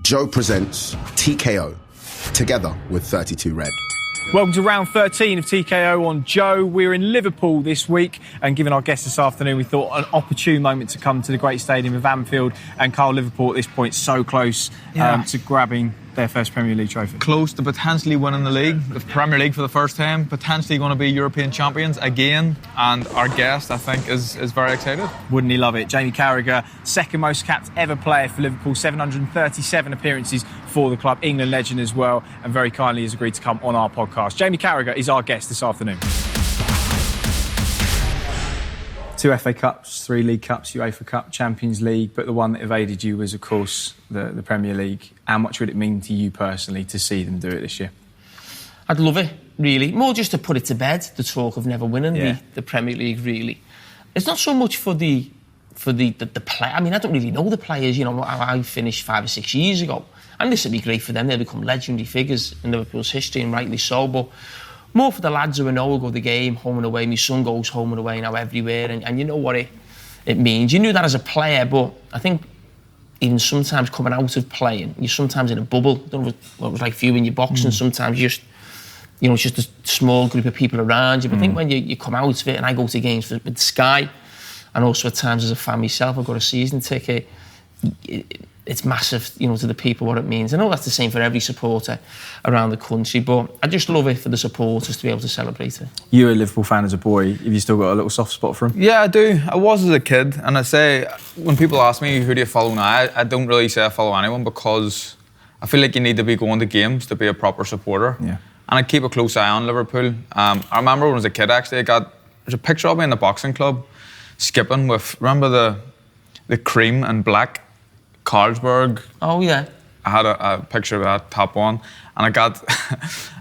Joe presents TKO, together with 32 Red. Welcome to round 13 of TKO on Joe. We're in Liverpool this week, and given our guest this afternoon, we thought an opportune moment to come to the great stadium of Anfield, and Carl, Liverpool at this point so close to grabbing their first Premier League trophy. Close to potentially winning the league, the Premier League for the first time, potentially going to be European champions again, and our guest, I think, is very excited. Wouldn't he love it? Jamie Carragher, second most capped ever player for Liverpool, 737 appearances for the club, England legend as well, and very kindly has agreed to come on our podcast. Jamie Carragher is our guest this afternoon. 2 FA Cups, 3 League Cups, UEFA Cup, Champions League, but the one that evaded you was, of course, the Premier League. How much would it mean to you personally to see them do it this year? I'd love it, really. More just to put it to bed, the talk of never winning the Premier League, really. It's not so much for the play. I mean, I don't really know the players. You know, I finished 5 or 6 years ago, and this would be great for them. They'll become legendary figures in Liverpool's history, and rightly so. But more for the lads who I know will go the game home and away. My son goes home and away now everywhere, and you know what it means. You knew that as a player, but I think even sometimes coming out of playing, you're sometimes in a bubble. I don't know what it was like for you in your boxing. Sometimes it's just a small group of people around you. But I think when you come out of it, and I go to games with Sky, and also at times as a fan myself, I've got a season ticket. It's massive, to the people what it means. I know that's the same for every supporter around the country, but I just love it for the supporters to be able to celebrate it. You were a Liverpool fan as a boy. Have you still got a little soft spot for him? Yeah, I do. I was as a kid, and I say, when people ask me who do you follow now, I don't really say I follow anyone, because I feel like you need to be going to games to be a proper supporter. Yeah. And I keep a close eye on Liverpool. I remember when I was a kid, actually, there's a picture of me in the boxing club skipping with, remember the cream and black Carlsberg? Oh, yeah. I had a picture of that top on, and I got,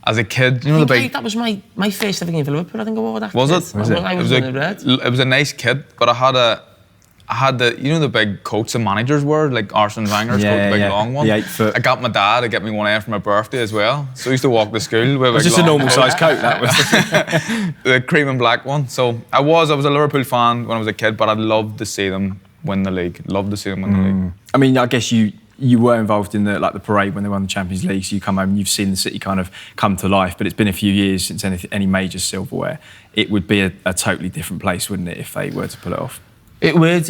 as a kid, the big... That was my first ever game for Liverpool, I think I wore that. Was it? I was in the red. It was a nice kid, but I had the, the big coats the managers wear, like Arsene Wenger's coat, the big long one. The 8 foot. I got my dad to get me one for my birthday as well. So I used to walk to school with it was just a normal size coat, that was. The cream and black one. So I was a Liverpool fan when I was a kid, but I'd love to see them win the league. Love to see them win the league. I mean, I guess you were involved in the parade when they won the Champions League, so you come home and you've seen the city kind of come to life, but it's been a few years since any major silverware. It would be a totally different place, wouldn't it, if they were to pull it off? It would.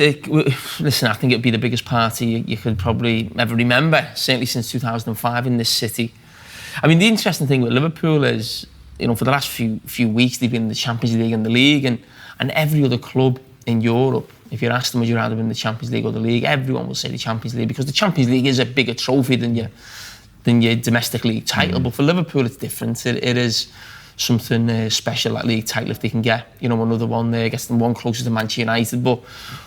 Listen, I think it'd be the biggest party you could probably ever remember, certainly since 2005 in this city. I mean, the interesting thing with Liverpool is, for the last few weeks, they've been in the Champions League and the league, and every other club in Europe, if you ask them would you rather win the Champions League or the league, everyone will say the Champions League, because the Champions League is a bigger trophy than your domestic league title. But for Liverpool, it's different. It is something special, that league title, if they can get another one there, gets them one closer to Manchester United, but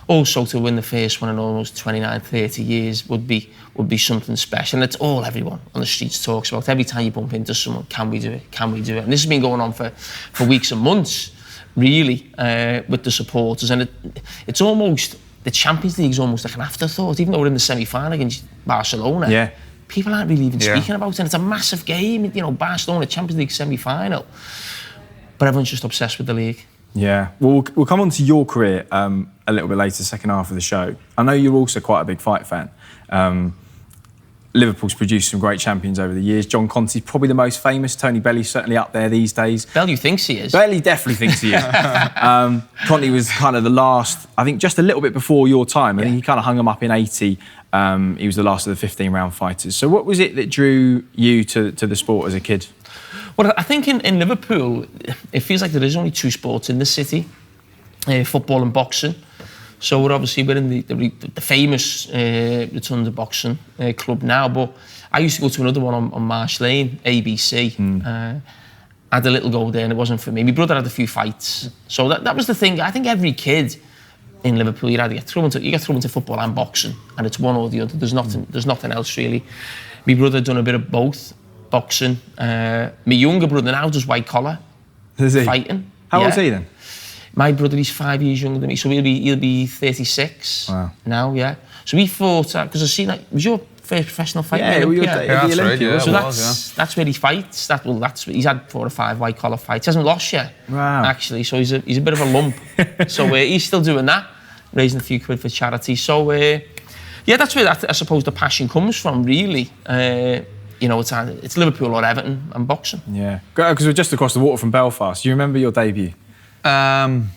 also to win the first one in almost 29-30 years would be something special. And it's all everyone on the streets talks about. Every time you bump into someone, can we do it? Can we do it? And this has been going on for weeks and months, really, with the supporters. And it's almost, the Champions League is almost like an afterthought, even though we're in the semi-final against Barcelona. Yeah. People aren't really even speaking about it, and it's a massive game, Barcelona Champions League semi-final. But everyone's just obsessed with the league. Yeah. Well, we'll come on to your career a little bit later, second half of the show. I know you're also quite a big fight fan. Liverpool's produced some great champions over the years. John Conte's probably the most famous. Tony Bellew's certainly up there these days. Bellew thinks he is. Bellew definitely thinks he is. Conte was kind of the last, I think just a little bit before your time. I think he kind of hung him up in 80. He was the last of the 15-round fighters. So what was it that drew you to the sport as a kid? Well, I think in Liverpool, it feels like there is only 2 sports in the city, football and boxing. So we're in the famous Rotunda Boxing Club now, but I used to go to another one on Marsh Lane, ABC. I had a little go there and it wasn't for me. My brother had a few fights. So that was the thing. I think every kid in Liverpool, you get thrown into football and boxing, and it's one or the other. There's nothing else really. My brother done a bit of both, boxing. My younger brother now does white collar fighting. How old is he then? My brother, he's 5 years younger than me, so he'll be 36 now. Yeah. So we fought because I seen that was your first professional fight. Yeah, that's right. Yeah, so that's where he fights. He's had 4 or 5 white collar fights. He hasn't lost yet. Wow. Actually, so he's a bit of a lump. So he's still doing that, raising a few quid for charity. So Yeah, that's where I suppose the passion comes from, really. It's Liverpool or Everton and boxing. Yeah, because we're just across the water from Belfast. Do you remember your debut? I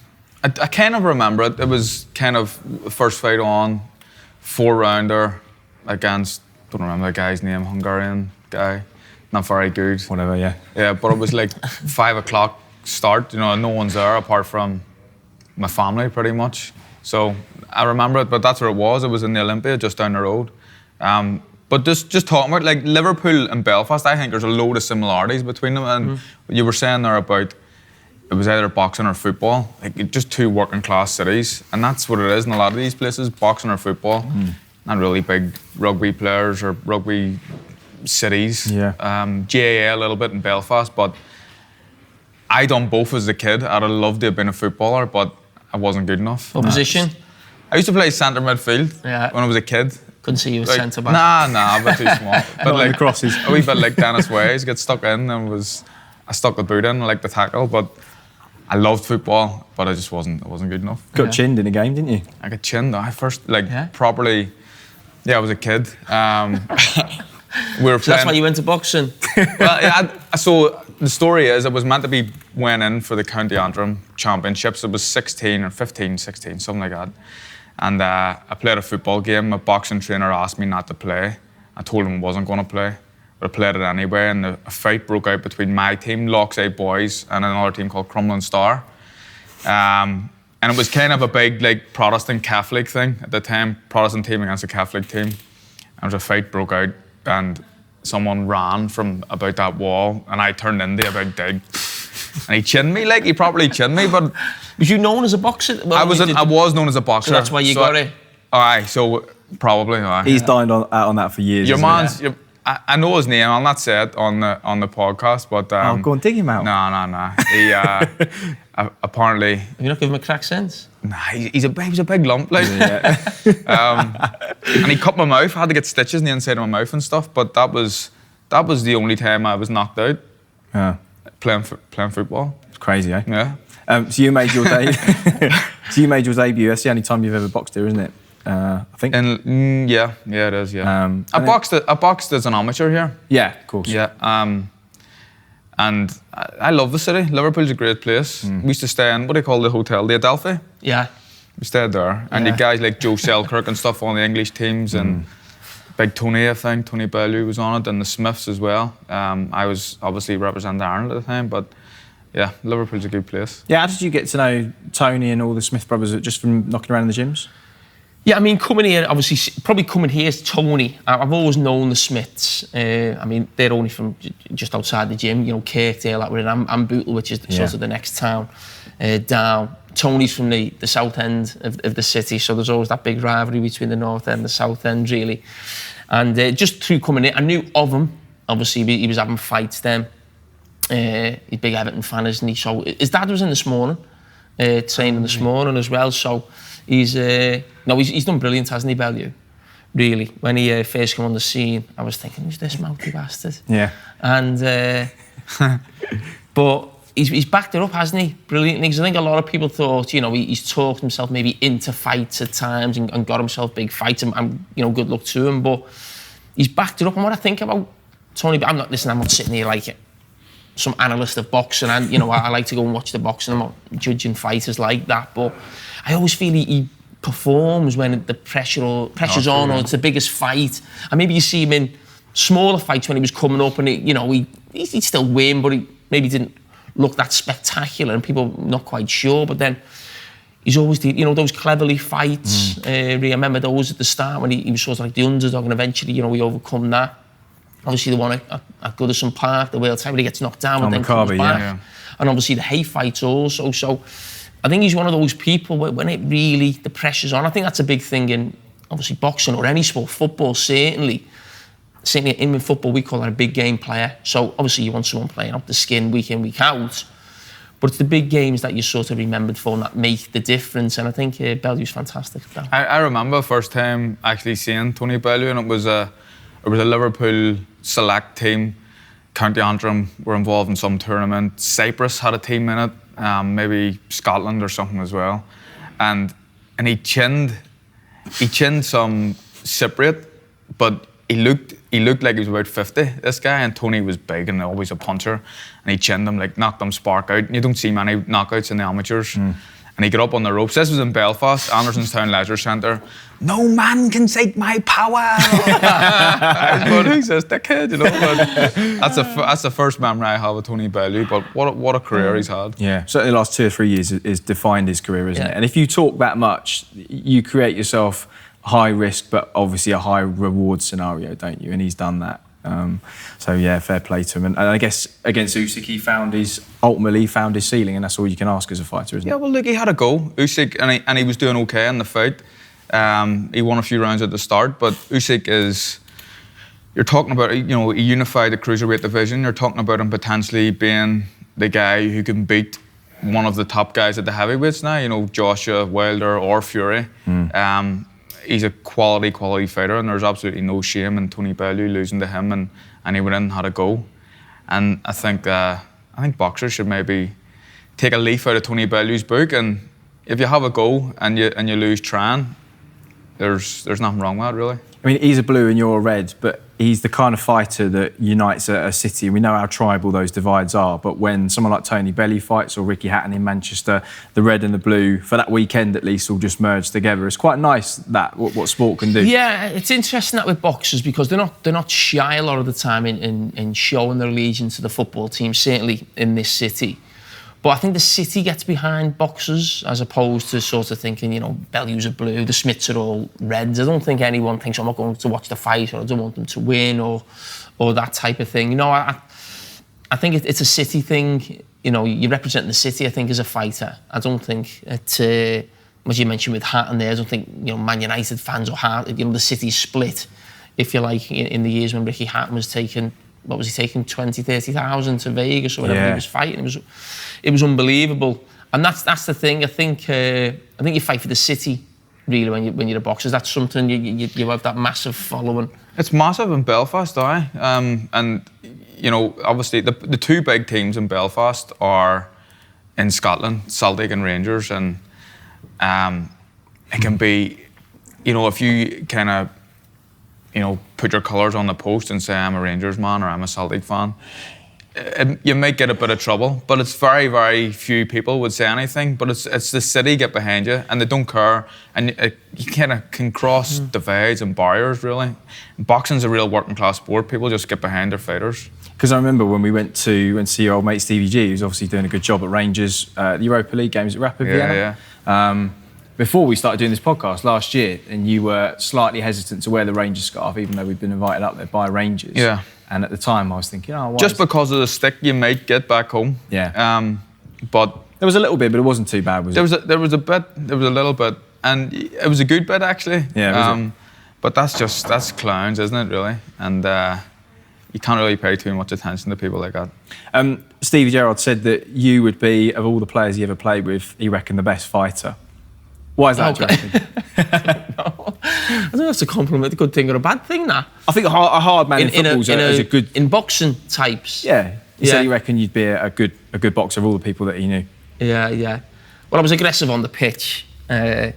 kind of remember it. It was kind of the first fight on, 4-rounder against, don't remember the guy's name, Hungarian guy, not very good. Whatever, yeah. Yeah, but it was like 5 o'clock start, no one's there apart from my family pretty much. So I remember it, but that's where it was. It was in the Olympia, just down the road. But just talking about like Liverpool and Belfast, I think there's a load of similarities between them. And you were saying there about it was either boxing or football, like just two working class cities, and that's what it is in a lot of these places: boxing or football. Not really big rugby players or rugby cities. Yeah. GAA a little bit in Belfast, but I done both as a kid. I'd have loved to have been a footballer, but I wasn't good enough. What position? I used to play centre midfield when I was a kid. Couldn't see you as centre back. Nah, a bit too small. But like crosses. A wee bit like Dennis Ways, get stuck in and I stuck the boot in, I liked the tackle, but I loved football, but I wasn't good enough. Got chinned in a game, didn't you? I got chinned. I first properly. Yeah, I was a kid. We were so that's why you went to boxing. Well, so the story is, it was meant to be went in for the County Antrim Championships. It was 16 or 15, 16, something like that. And I played a football game. My boxing trainer asked me not to play. I told him I wasn't going to play, but I played it anyway. And a fight broke out between my team, Lochside Boys, and another team called Crumlin Star. And it was kind of a big like Protestant Catholic thing at the time. Protestant team against a Catholic team. And a fight broke out, and someone ran from about that wall, and I turned into a big dig. And he chinned me, like he properly chinned me, but was you known as a boxer? Well, I was known as a boxer. So that's why you got it. Aye, so probably. Aye. He's dined out on that for years. Your man's. I know his name. I'll not say it on the podcast, but go and dig him out. No. He apparently. Have you not given him a crack since? Nah, he was a big lump, like. And he cut my mouth. I had to get stitches in the inside of my mouth and stuff. But that was the only time I was knocked out. Yeah. Playing football. It's crazy, eh? Yeah. So you made your debut. That's the only time you've ever boxed here, isn't it? I think. Yeah, it is. Yeah. I boxed as an amateur here. Yeah, of course. Yeah. And I love the city. Liverpool's a great place. We used to stay in, what do you call the hotel? The Adelphi? Yeah. We stayed there. And you guys like Joe Selkirk and stuff on the English teams, and Big Tony, I think, Tony Bellew was on it, and the Smiths as well. I was obviously representing Ireland at the time, but yeah, Liverpool's a good place. Yeah, how did you get to know Tony and all the Smith brothers just from knocking around in the gyms? Yeah, I mean, coming here, obviously, probably coming here is Tony. I've always known the Smiths. I mean, they're only from just outside the gym, Kirkdale, that we're in Bootle, which is sort of the next town down. Tony's from the south end of the city, so there's always that big rivalry between the north end and the south end, really. And just through coming in, I knew of him. Obviously, he was having fights then. He's a big Everton fan, isn't he? So his dad was in this morning, training this morning as well. So he's done brilliant, hasn't he, Bellew? Really. When he first came on the scene, I was thinking, who's this mouthy bastard? Yeah. And but he's backed it up, hasn't he? Brilliantly. Because I think a lot of people thought, he's talked himself maybe into fights at times and got himself big fights, and good luck to him. But he's backed it up. And what I think about Tony, I'm not sitting here like some analyst of boxing, and I like to go and watch the boxing. I'm not judging fighters like that, but I always feel he performs when the pressure's on, or it's the biggest fight. And maybe you see him in smaller fights when he was coming up, and he'd still win, but he maybe didn't look that spectacular, and people not quite sure. But then he's always those cleverly fights. I remember those at the start when he was sort of like the underdog, and eventually we overcome that. Obviously the one at Goodison Park, the World Title, he gets knocked down and then comes back. Yeah. And obviously the hay fights also. So I think he's one of those people where when the pressure's on. I think that's a big thing in obviously boxing or any sport, football certainly. Certainly in football, we call that a big game player. So obviously you want someone playing up the skin week in, week out. But it's the big games that you're sort of remembered for and that make the difference. And I think Bellew's fantastic at that. I remember first time actually seeing Tony Bellew, and it was a Liverpool select team. County Antrim were involved in some tournament. Cyprus had a team in it, maybe Scotland or something as well. And he chinned some Cypriot, but he looked like he was about 50, this guy, and Tony was big and always a puncher, and he chinned him, like knocked him spark out. You don't see many knockouts in the amateurs. And he got up on the ropes. This was in Belfast, Andersonstown Leisure Centre. No man can take my power. I thought, who's this dickhead, you know? But that's the first memory I have of Tony Bellew. But what a career he's had. Yeah, certainly the last 2 or 3 years is defined his career, isn't it? And if you talk that much, you create yourself high risk, but obviously a high reward scenario, don't you? And he's done that. So yeah, fair play to him. And I guess against Usyk, he ultimately found his ceiling, and that's all you can ask as a fighter, isn't it? Yeah, well, look, he had a go, Usyk, and he was doing okay in the fight. He won a few rounds at the start, but Usyk you're talking about, you know, he unified the cruiserweight division. You're talking about him potentially being the guy who can beat one of the top guys at the heavyweights now, you know, Joshua, Wilder or Fury. He's a quality fighter, and there's absolutely no shame in Tony Bellew losing to him, and he went in and had a go. And I think boxers should maybe take a leaf out of Tony Bellew's book, and if you have a go and you lose trying, there's nothing wrong with that, really. I mean, he's a blue and you're a red, but he's the kind of fighter that unites a city. We know how tribal those divides are, but when someone like Tony Bellew fights or Ricky Hatton in Manchester, the red and the blue, for that weekend at least, all just merge together. It's quite nice that what sport can do. Yeah, it's interesting that with boxers, because they're not shy a lot of the time in showing their allegiance to the football team, certainly in this city. But I think the city gets behind boxers as opposed to sort of thinking, you know, Bellew's are blue, the Smiths are all reds. I don't think anyone thinks, I'm not going to watch the fight, or I don't want them to win, or that type of thing. You know, I think it's a city thing. You know, you represent the city, I think, as a fighter. I don't think as you mentioned with Hatton there, I don't think, you know, Man United fans or you know, the city's split, if you like, in the years when Ricky Hatton was taking, what was he taking, 20,000, 30,000 to Vegas or whatever he was fighting. It was unbelievable, and that's the thing. I think you fight for the city, really, when you're a boxer. That's something you have that massive following. It's massive in Belfast, and you know, obviously the 2 big teams in Belfast are in Scotland, Celtic and Rangers, and it can be, you know, if you kind of, you know, put your colours on the post and say I'm a Rangers man or I'm a Celtic fan, you might get a bit of trouble, but it's very, very few people would say anything. But it's the city get behind you, and they don't care, and you kind of can cross divides and barriers, really. Boxing's a real working class sport. People just get behind their fighters. Because I remember when we went to see your old mate Stevie G, who's obviously doing a good job at Rangers, the Europa League games at Rapid Vienna. Yeah. Before we started doing this podcast last year, and you were slightly hesitant to wear the Rangers scarf, even though we'd been invited up there by Rangers. Yeah. And at the time, I was thinking, just because of the stick you might get back home. Yeah. But there was a little bit, but it wasn't too bad, was it? There was a little bit, and it was a good bit actually. Yeah. But that's clowns, isn't it? Really, and you can't really pay too much attention to people like that. Stevie Gerrard said that you would be, of all the players he ever played with, he reckoned the best fighter. Why is that, do you reckon? I think that's a compliment, a good thing or a bad thing, that. I think a hard man in football is a good... In boxing types. Yeah. He said he reckoned you'd be a good boxer of all the people that he knew. Yeah. Well, I was aggressive on the pitch at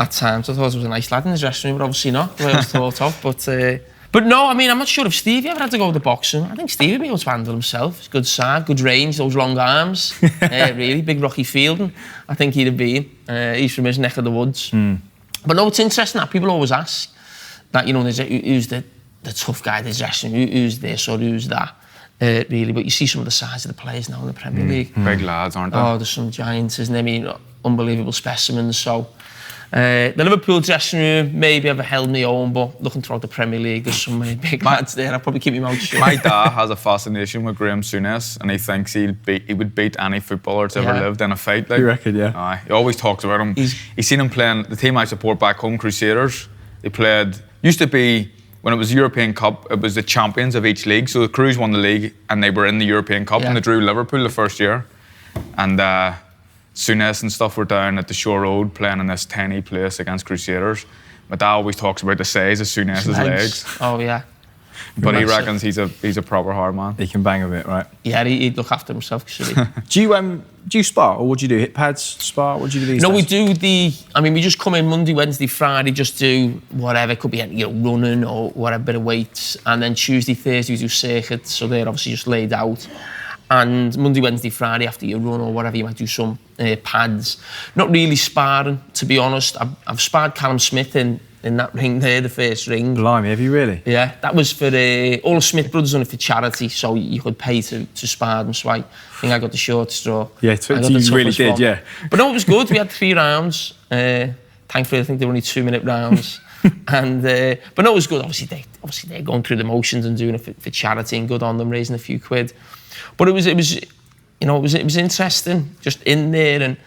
times. I thought I was a nice lad in the dressing room, but obviously not, the way I was thought of. But no, I mean, I'm not sure if Stevie ever had to go to boxing. I think Stevie would be able to handle himself. He's good side, good range, those long arms. Really, big Rocky Fielding. I think he'd have been. He's from his neck of the woods. But no, it's interesting that people always ask that, you know, who's the tough guy in the dressing room, who's this or who's that, really. But you see some of the size of the players now in the Premier League. Big lads, aren't they? Oh, there's some giants, isn't there? I mean, unbelievable specimens. So the Liverpool dressing room maybe ever held me own, but looking throughout the Premier League, there's some big lads there. I'll probably keep my mouth shut. My dad has a fascination with Graham Souness, and he thinks he would beat any footballer that's ever lived in a fight. Like, you reckon? Yeah. He always talks about him. He's seen him playing the team I support back home, Crusaders. They used to be, when it was the European Cup, it was the champions of each league. So the Crews won the league, and they were in the European Cup, and they drew Liverpool the first year. And Souness and stuff were down at the Shore Road playing in this tiny place against Crusaders. My dad always talks about the size of Souness's legs. Oh, yeah. But he reckons he's a proper hard man. He can bang a bit, right? Yeah, he'd look after himself. Do you spar, or what do you do? Hit pads, spar? What do you do these days? No, we do we just come in Monday, Wednesday, Friday, just do whatever. It could be running or whatever, bit of weights. And then Tuesday, Thursday, we do circuits. So they're obviously just laid out. And Monday, Wednesday, Friday, after your run or whatever, you might do some pads. Not really sparring, to be honest. I've sparred Callum Smith in that ring there, the first ring. Blimey, have you really? Yeah, that was for all the Smith brothers done it for charity, so you could pay to spar them. So I think I got the short straw. Yeah, you really did, one. Yeah. But no, it was good. We had 3 rounds. Thankfully, I think they were only 2-minute rounds. And but no, it was good. Obviously they're going through the motions and doing it for charity, and good on them, raising a few quid. But it was interesting, just in there. And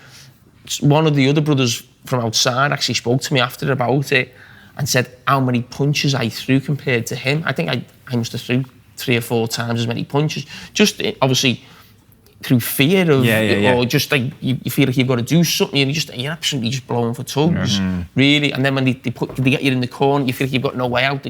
one of the other brothers from outside actually spoke to me after about it and said how many punches I threw compared to him. I think I must have threw 3 or 4 times as many punches. Just obviously through fear of, or just like you feel like you've got to do something, and you're absolutely just blowing for tugs, really. And then when they get you in the corner, you feel like you've got no way out.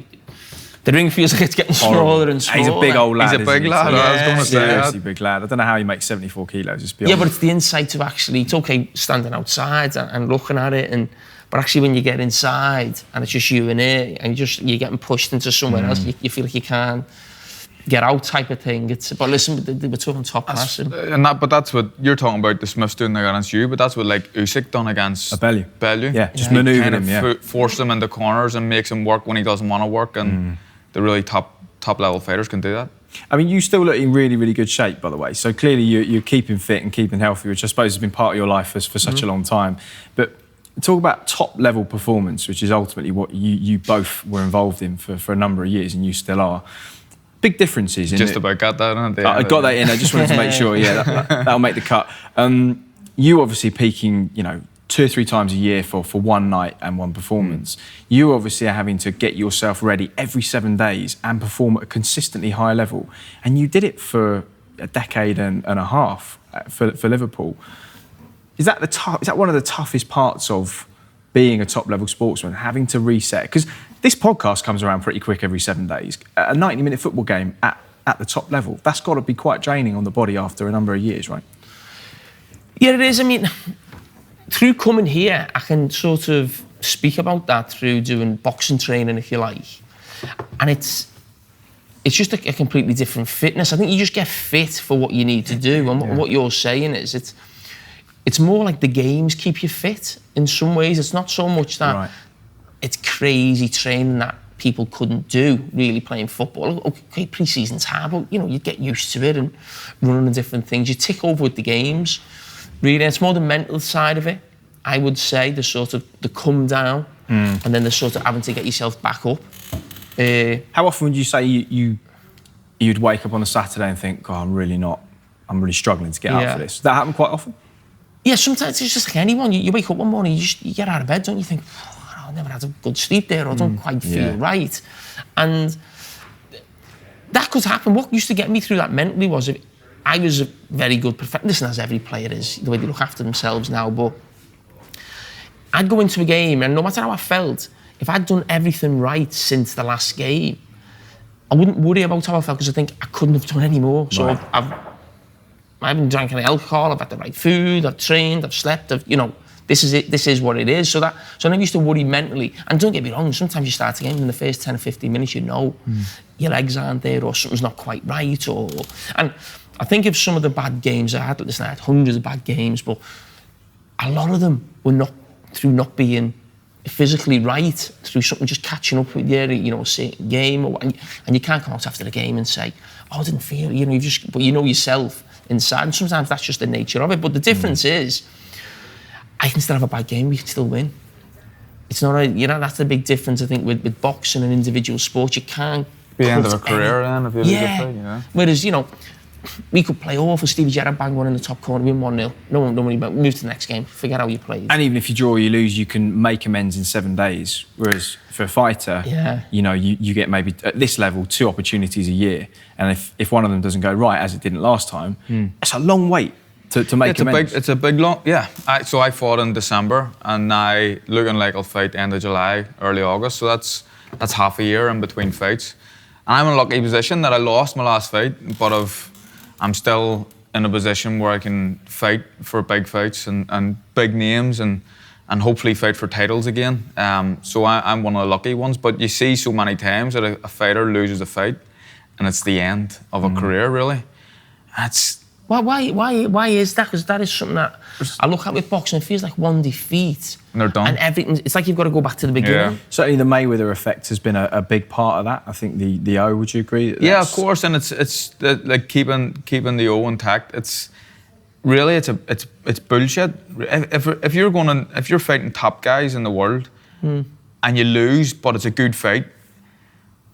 The ring feels like it's getting smaller and smaller. He's a big old lad. He's a big lad. Yeah, I was going to say seriously big lad. I don't know how he makes 74 kilos. It's beyond. Yeah, but it's the insight of actually, it's okay standing outside and looking at it, but actually when you get inside and it's just you in it, and you're getting pushed into somewhere else, you feel like you can't get out, type of thing. But listen, they were talking top class. But that's what you're talking about, the Smiths doing against you, but that's what like Usyk done against Bellew. Yeah, just manoeuvring him, force him into corners and makes him work when he doesn't want to work, and the really top level fighters can do that. I mean, you still look in really, really good shape, by the way. So clearly you're keeping fit and keeping healthy, which I suppose has been part of your life for such a long time. But talk about top-level performance, which is ultimately what you both were involved in for a number of years, and you still are. Big differences. Just about got that in. I got that in. I just wanted to make sure, that'll make the cut. You obviously peaking, 2 or 3 times a year for one night and one performance. You obviously are having to get yourself ready every 7 days and perform at a consistently high level. And you did it for a decade and a half for Liverpool. Is that one of the toughest parts of being a top-level sportsman, having to reset? Because this podcast comes around pretty quick every 7 days. A 90-minute football game at the top level, that's got to be quite draining on the body after a number of years, right? Yeah, it is. I mean, through coming here, I can sort of speak about that through doing boxing training, if you like. And it's just a completely different fitness. I think you just get fit for what you need to do. And what you're saying is it's more like the games keep you fit in some ways. It's not so much that it's crazy training that people couldn't do, really, playing football. Okay, pre-season's hard, but, you get used to it and running and different things. You tick over with the games. Really, it's more the mental side of it, I would say, the sort of the come down and then the sort of having to get yourself back up. How often would you say you'd wake up on a Saturday and think, God, I'm really struggling to get out for this? Does that happen quite often? Yeah, sometimes it's just like anyone. You wake up one morning, you get out of bed, don't you? Think, I never had a good sleep there, or I don't quite feel right. And that could happen. What used to get me through that mentally was I was a very good perfectionist. Listen, as every player is, the way they look after themselves now, but I'd go into a game, and no matter how I felt, if I'd done everything right since the last game, I wouldn't worry about how I felt, because I think I couldn't have done any more. So I haven't drank any alcohol, I've had the right food, I've trained, I've slept, this is it, this is what it is. So I never used to worry mentally. And don't get me wrong, sometimes you start a game in the first 10 or 15 minutes, your legs aren't there, or something's not quite right, and I think of some of the bad games I had. Listen, I had hundreds of bad games, but a lot of them were not through not being physically right, through something just catching up with you, a certain game, and you can't come out after the game and say, I didn't feel, but you know yourself inside, and sometimes that's just the nature of it. But the difference is, I can still have a bad game, we can still win. It's not that's the big difference, I think, with boxing and individual sports. You can't be the end of a career then, if you lose a fight, Whereas, we could play awful. Stevie Gerrard bang one in the top corner, win 1-0. No one about. Move to the next game. Forget how you played. And even if you draw or you lose, you can make amends in 7 days. Whereas for a fighter, you get maybe at this level 2 opportunities a year. And if one of them doesn't go right, as it didn't last time, it's a long wait to make amends. It's a big long. Yeah. So I fought in December, and now looking like I'll fight end of July, early August. So that's half a year in between fights. I'm in a lucky position that I lost my last fight, but I'm still in a position where I can fight for big fights and big names and hopefully fight for titles again. So I'm one of the lucky ones. But you see so many times that a fighter loses a fight and it's the end of a career, really. That's... Why is that? Because that is something that I look at with boxing. It feels like one defeat and they're done. And everything, it's like you've got to go back to the beginning. Yeah. Certainly the Mayweather effect has been a big part of that. I think the O, would you agree? Yeah, of course, and it's like keeping the O intact. It's really it's bullshit. If you're fighting top guys in the world and you lose, but it's a good fight,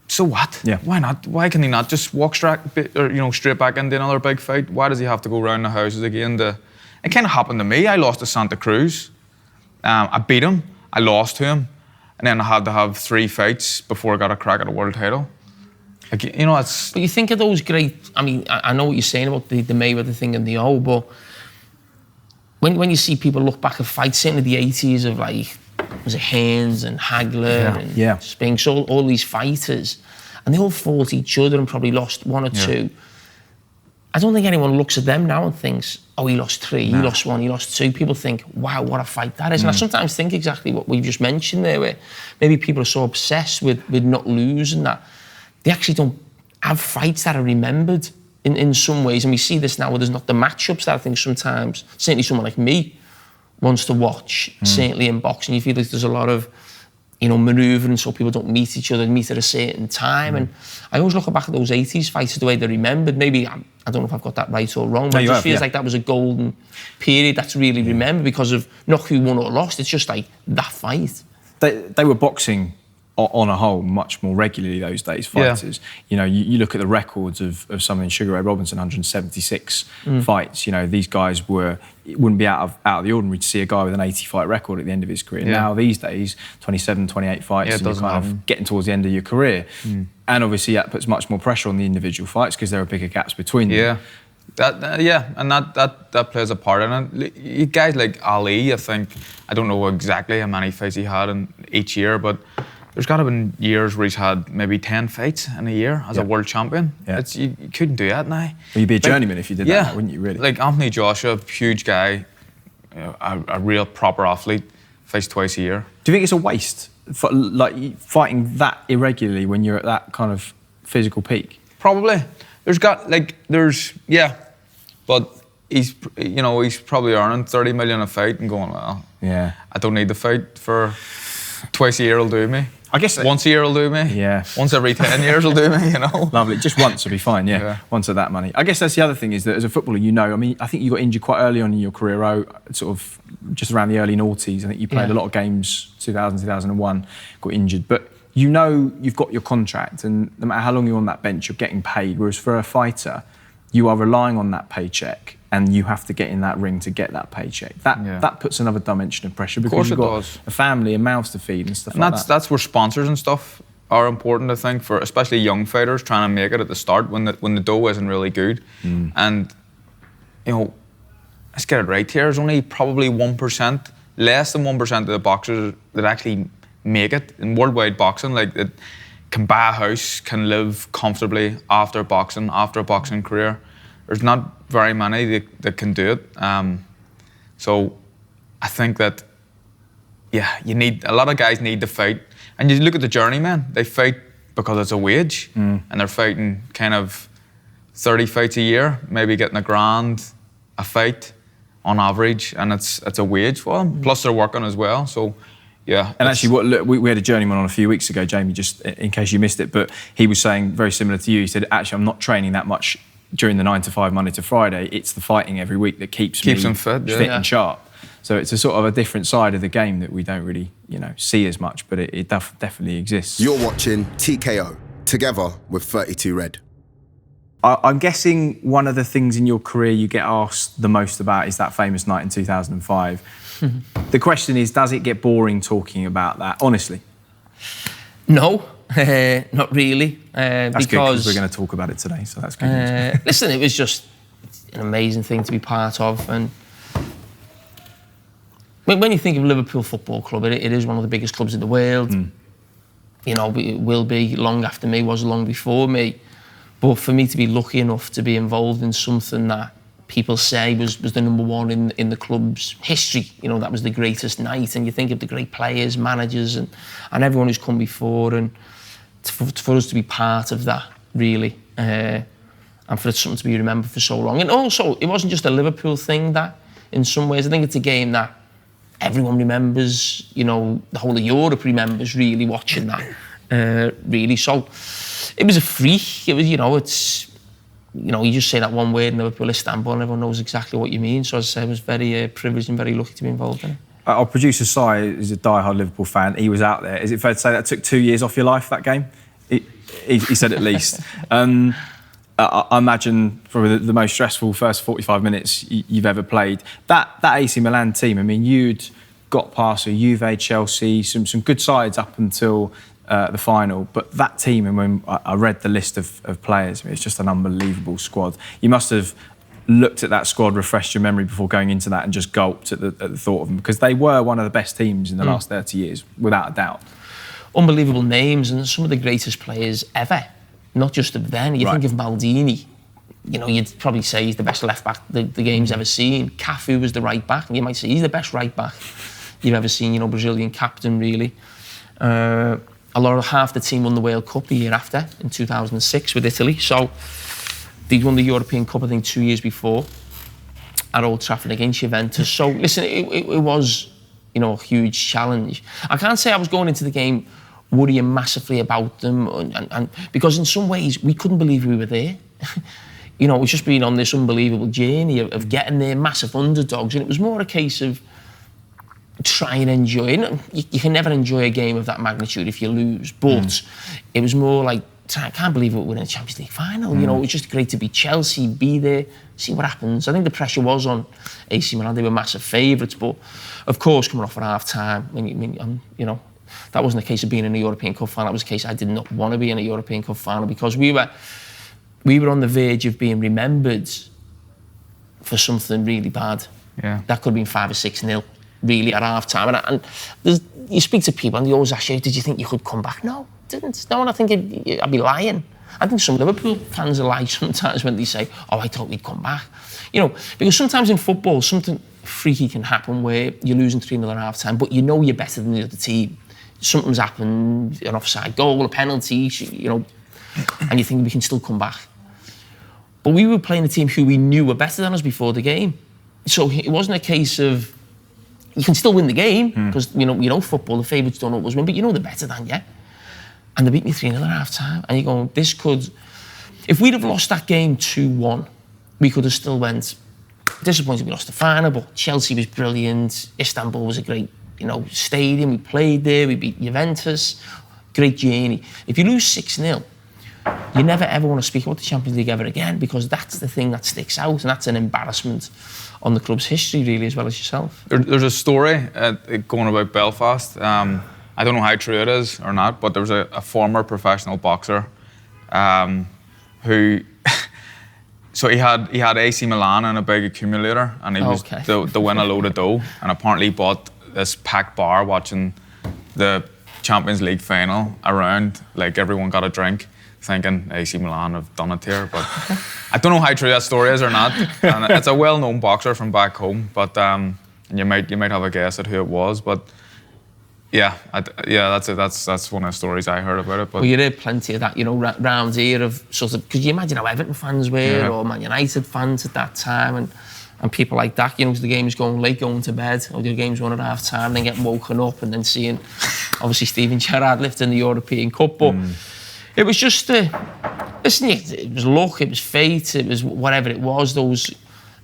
so what? Yeah. Why not? Why can he not just walk straight back into another big fight? Why does he have to go round the houses again? It kind of happened to me. I lost to Santa Cruz. I beat him. I lost to him, and then I had to have 3 fights before I got a crack at a world title. Like, it's... But you think of those great... I mean, I know what you're saying about the Mayweather thing and the O, but when you see people look back at fights, certainly the 80s of like, was it Haynes and Hagler and Spinks, all these fighters, and they all fought each other and probably lost 1 or 2. I don't think anyone looks at them now and thinks, oh, he lost 3, he lost 1, he lost 2. People think, wow, what a fight that is. And I sometimes think exactly what we've just mentioned there, where maybe people are so obsessed with not losing that they actually don't have fights that are remembered in some ways. And we see this now where there's not the matchups that I think sometimes, certainly someone like me, wants to watch. Certainly in boxing, you feel like there's a lot of, manoeuvring so people don't meet each other, meet at a certain time. And I always look back at those 80s fights the way they're remembered. Maybe, I don't know if I've got that right or wrong, but it just feels like that was a golden period that's really remembered because of not who won or lost, it's just like that fight. They were boxing on a whole much more regularly those days, fighters. You you look at the records of someone in Sugar Ray Robinson, 176 fights. These guys it wouldn't be out of the ordinary to see a guy with an 80-fight record at the end of his career. Now, these days, 27, 28 fights, and you're kind of getting towards the end of your career. And obviously that puts much more pressure on the individual fights because there are bigger gaps between them. And that plays a part in it. You guys like Ali, I don't know exactly how many fights he had in each year, but there's got to have been years where he's had maybe 10 fights in a year as a world champion. You couldn't do that now. Well, you'd be a journeyman if you did that, wouldn't you, really? Like Anthony Joshua, huge guy, a real proper athlete, fights twice a year. Do you think it's a waste, fighting that irregularly when you're at that kind of physical peak? Probably. But he's probably earning 30 million a fight and going, well, I don't need the fight for twice a year will do me. I guess once a year will do me. Yeah. Once every 10 years will do me, Lovely. Just once will be fine, Once at that money. I guess that's the other thing is that as a footballer, I think you got injured quite early on in your career, sort of just around the early noughties. I think you played a lot of games, 2000, 2001, got injured. But you've got your contract and no matter how long you're on that bench, you're getting paid. Whereas for a fighter, you are relying on that paycheck and you have to get in that ring to get that paycheck. That puts another dimension of pressure because you've got a family and mouths to feed and stuff like that. That's where sponsors and stuff are important, I think, for especially young fighters trying to make it at the start when the dough isn't really good. And, let's get it right here, there's only probably 1%, less than 1% of the boxers that actually make it in worldwide boxing, that can buy a house, can live comfortably after a boxing career. There's not very many that can do it. So I think that, a lot of guys need to fight. And you look at the journeymen, they fight because it's a wage. And they're fighting kind of 30 fights a year, maybe getting $1,000 a fight on average. And it's a wage for them. Plus they're working as well. So, yeah. And actually, we had a journeyman on a few weeks ago, Jamie, just in case you missed it, but he was saying very similar to you. He said, actually, I'm not training that much during the 9 to 5, Monday to Friday. It's the fighting every week that keeps me them fit and sharp. So it's a sort of a different side of the game that we don't really, see as much, but it definitely exists. You're watching TKO, together with 32 Red. I'm guessing one of the things in your career you get asked the most about is that famous night in 2005. The question is, does it get boring talking about that, honestly? No. Not really. That's because we're going to talk about it today, so that's good. Listen, it was just an amazing thing to be part of. And when you think of Liverpool Football Club, it is one of the biggest clubs in the world. you know, it will be long after me, was long before me. But for me to be lucky enough to be involved in something that people say was the number one in the club's history, you know, that was the greatest night. And you think of the great players, managers, and everyone who's come before, and for us to be part of that, really, and for it something to be remembered for so long. And also, it wasn't just a Liverpool thing, that, in some ways. I think it's a game that everyone remembers, you know, the whole of Europe remembers really watching that, really. So it was a freak. It was, you know, it's, you know, you just say that one word in Liverpool, Istanbul, and everyone knows exactly what you mean. So as I say, I was very privileged and very lucky to be involved in it. Our producer, Si, is a diehard Liverpool fan. He was out there. Is it fair to say that took 2 years off your life, that game? He said at least. I imagine probably the most stressful first 45 minutes you've ever played. That AC Milan team, I mean, you'd got past a Juve, Chelsea, some good sides up until the final. But that team, and when I read the list of players, I mean, it's just an unbelievable squad. You must have looked at that squad, refreshed your memory before going into that, and just gulped at the thought of them, because they were one of the best teams in the last 30 years, without a doubt. Unbelievable names and some of the greatest players ever. Not just of then. You think of Maldini, you know, you'd probably say he's the best left back the game's ever seen. Cafu was the right back, and you might say he's the best right back you've ever seen, you know, Brazilian captain, really. A lot of half the team won the World Cup the year after, in 2006 with Italy. So they won the European Cup, I think, 2 years before at Old Trafford against Juventus. So listen, it was, you know, a huge challenge. I can't say I was going into the game worrying massively about them, and because in some ways we couldn't believe we were there. You know, it was just being on this unbelievable journey of getting there, massive underdogs, and it was more a case of trying to enjoy it. You can never enjoy a game of that magnitude if you lose, but it was more like, I can't believe we're winning a Champions League final. You know, it was just great to be Chelsea, be there, see what happens. I think the pressure was on AC Milan. They were massive favourites, but of course, coming off at half time, you know, that wasn't a case of being in a European Cup final. That was a case I did not want to be in a European Cup final, because we were on the verge of being remembered for something really bad. Yeah. That could have been 5 or 6-0, really, at half time. And you speak to people and they always ask you, did you think you could come back? No, didn't. No, and I think I'd be lying. I think some Liverpool fans are lying sometimes when they say, oh, I thought we'd come back. You know, because sometimes in football, something freaky can happen where you're losing 3-0 at half time, but you know you're better than the other team. Something's happened, an offside goal, a penalty, you know, and you think we can still come back. But we were playing a team who we knew were better than us before the game. So it wasn't a case of, you can still win the game, because, you know football, the favourites don't always win, but you know they're better than you. And they beat me 3-0 at half time. And you're going, this could, if we'd have lost that game 2-1, we could have still went, disappointed we lost the final, but Chelsea was brilliant, Istanbul was a great, you know, stadium, we played there, we beat Juventus, great journey. If you lose 6-0, you never ever want to speak about the Champions League ever again, because that's the thing that sticks out, and that's an embarrassment on the club's history, really, as well as yourself. There's a story going about Belfast. I don't know how true it is or not, but there was a former professional boxer who... So he had AC Milan in a big accumulator, and he was to win a load of dough, and apparently he bought this packed bar watching the Champions League final around, like everyone got a drink, thinking AC Milan have done it here. But I don't know how true that story is or not. And it's a well-known boxer from back home, but you might have a guess at who it was. But that's it. That's one of the stories I heard about it. But well, you heard plenty of that, you know, round here of sort of, because you imagine how Everton fans were, or Man United fans at that time, and people like that, you know, because the game was going late, going to bed, or the game's won at half time, then getting woken up, and then seeing, obviously, Steven Gerrard lifting the European Cup. But it was just, listen, it was luck, it was fate, it was whatever it was, those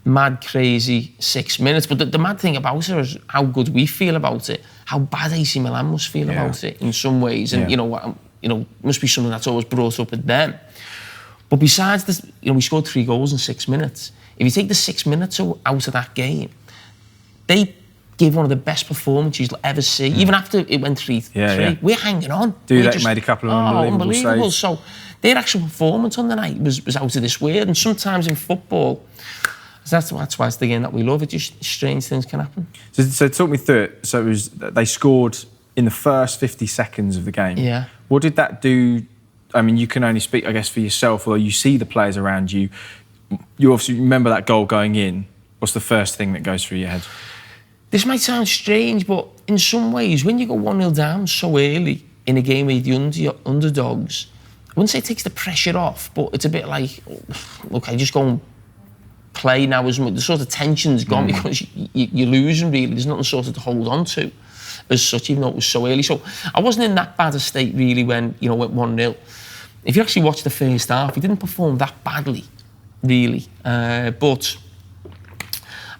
mad, crazy 6 minutes. But the mad thing about it is how good we feel about it, how bad AC Milan must feel about it in some ways. And, you know, must be something that's always brought up with them. But besides this, you know, we scored 3 goals in 6 minutes. If you take the 6 minutes out of that game, they gave one of the best performances you'll ever see. Even after it went 3-3, we're hanging on. Dudek made a couple of unbelievable saves. So their actual performance on the night was out of this world. And sometimes in football, that's why it's the game that we love. It just strange things can happen. So talk me through it. So it was, they scored in the first 50 seconds of the game. Yeah. What did that do? I mean, you can only speak, I guess, for yourself, although you see the players around you. You obviously remember that goal going in. What's the first thing that goes through your head? This might sound strange, but in some ways, when you go 1-0 down so early in a game where you're the underdogs, I wouldn't say it takes the pressure off, but it's a bit like, look, I just go and play now. The sort of tension's gone because you're losing, really. There's nothing sort of to hold on to as such, even though it was so early. So I wasn't in that bad a state, really, when, you know, went 1-0. If you actually watch the first half, he didn't perform that badly, really. But